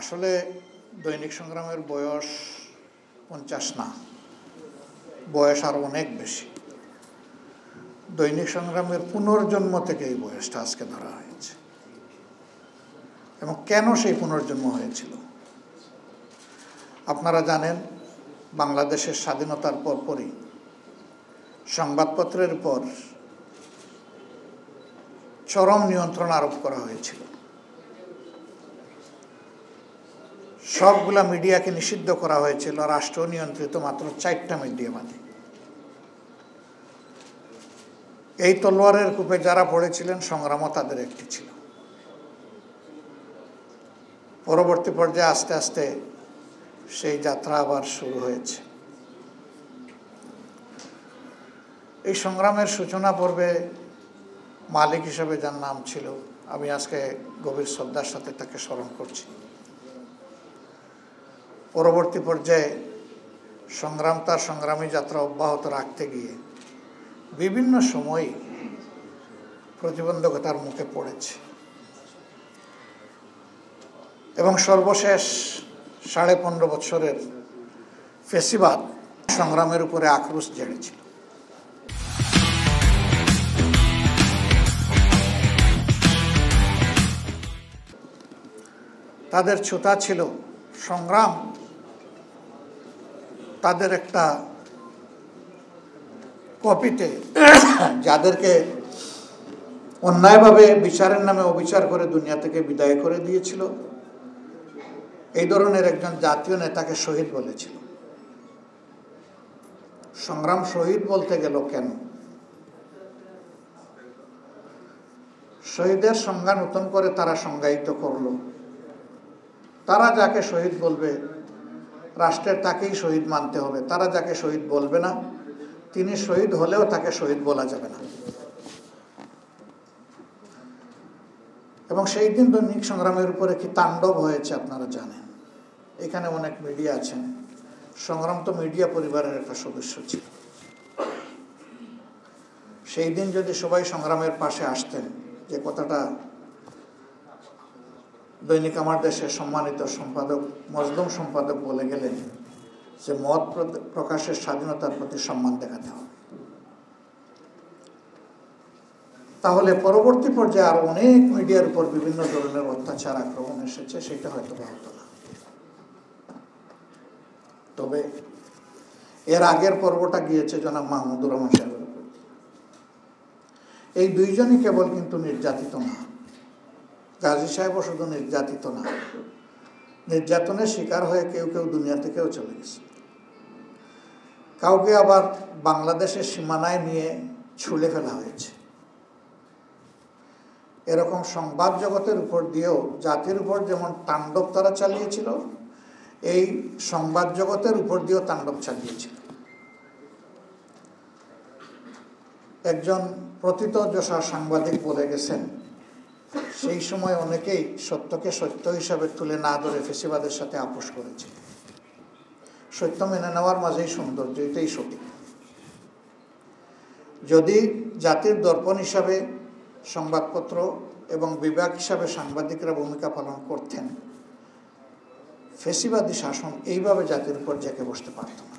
আসলে দৈনিক সংগ্রামের বয়স 50 না, বয়স আরো অনেক বেশি। দৈনিক সংগ্রামের পুনর্জন্ম থেকে এই বয়সটা আজকে ধরা হয়েছে। এবং কেন সেই পুনর্জন্ম হয়েছিল আপনারা জানেন। বাংলাদেশের স্বাধীনতার পরপরই সংবাদপত্রের উপর চরম নিয়ন্ত্রণ আরোপ করা হয়েছিল। সবগুলা মিডিয়াকে নিষিদ্ধ করা হয়েছিল, রাষ্ট্র নিয়ন্ত্রিত মাত্র 4টা মিডিয়া বাদে। এই তলোয়ারের কূপে যারা পড়েছিলেন, সংগ্রামও তাদের একটি ছিল। পরবর্তী পর্যায়ে আস্তে আস্তে সেই যাত্রা আবার শুরু হয়েছে। এই সংগ্রামের সূচনা পর্বে মালিক হিসেবে যার নাম ছিল, আমি আজকে গভীর শ্রদ্ধার সাথে তাকে স্মরণ করছি। পরবর্তী পর্যায়ে তার সংগ্রামী যাত্রা অব্যাহত রাখতে গিয়ে বিভিন্ন সময় প্রতিবন্ধকতার মুখে পড়েছে এবং সর্বশেষ 15.5 বছরের ফ্যাসিবাদ সংগ্রামের উপরে আক্রোশ ঝেড়েছিল। তাদের ছুতা ছিল সংগ্রাম তাদের একটা কপিতে, যাদেরকে অন্যায়ভাবে বিচারের নামে অবিচার করে দুনিয়া থেকে বিদায় করে দিয়েছিল, এই ধরনের একজন জাতীয় নেতাকে শহীদ বলেছিল। সংগ্রাম শহীদ বলতে গেল কেন? শহীদের সংজ্ঞা নতুন করে তারা সংজ্ঞায়িত করলো। তারা যাকে শহীদ বলবে, রাষ্ট্রের তাকেই শহীদ মানতে হবে। তারা যাকে শহীদ বলবে না, তিনি শহীদ হলেও তাকে শহীদ বলা যাবে না। এবং সেই দিন দৈনিক সংগ্রামের উপরে কি তাণ্ডব হয়েছে আপনারা জানেন। এখানে অনেক মিডিয়া আছেন। সংগ্রাম তো মিডিয়া পরিবারের একটা সদস্য ছিল। সেই দিন যদি সবাই সংগ্রামের পাশে আসতেন, যে কথাটা দৈনিক আমার দেশের সম্মানিত সম্পাদক মজলুম সম্পাদক বলে গেলেন, যে মত প্রকাশের স্বাধীনতার প্রতি সম্মান দেখাতে হবে, তাহলে পরবর্তী পর্যায়ে আরো অনেক মিডিয়ার উপর বিভিন্ন ধরনের অত্যাচার আক্রমণ এসেছে, সেটা হয়তো হতো না। তবে এর আগের পর্বটা গিয়েছে জনাব মাহমুদুর রহমান সাহেবের উপর। এই দুইজনই কেবল কিন্তু নির্যাতিত না, গাজী সাহেবও শুধু নির্যাতিত না, নির্যাতনের শিকার হয়ে কেউ কেউ দুনিয়া থেকেও চলে গেছে। কাউকে আবার বাংলাদেশের সীমানায় নিয়ে ছুঁড়ে ফেলা হয়েছে। এরকম সংবাদ জগতের উপর দিয়েও জাতির উপর যেমন তাণ্ডব তারা চালিয়েছিল, এই সংবাদ জগতের উপর দিয়েও তাণ্ডব চালিয়েছিল। একজন প্রথিতযশা সাংবাদিক বলে গেছেন, সেই সময় অনেকেই সত্যকে সত্য হিসাবে তুলে না ধরে ফেসিবাদের সাথে আপোষ করেছে। সত্য মেনে নেওয়ার মাঝেই সৌন্দর্য, এটাই সঠিক। যদি জাতির দর্পণ হিসাবে সংবাদপত্র এবং বিভাগ হিসাবে সাংবাদিকরা ভূমিকা পালন করতেন, ফেসিবাদী শাসন এইভাবে জাতির উপর জেঁকে বসতে পারত না।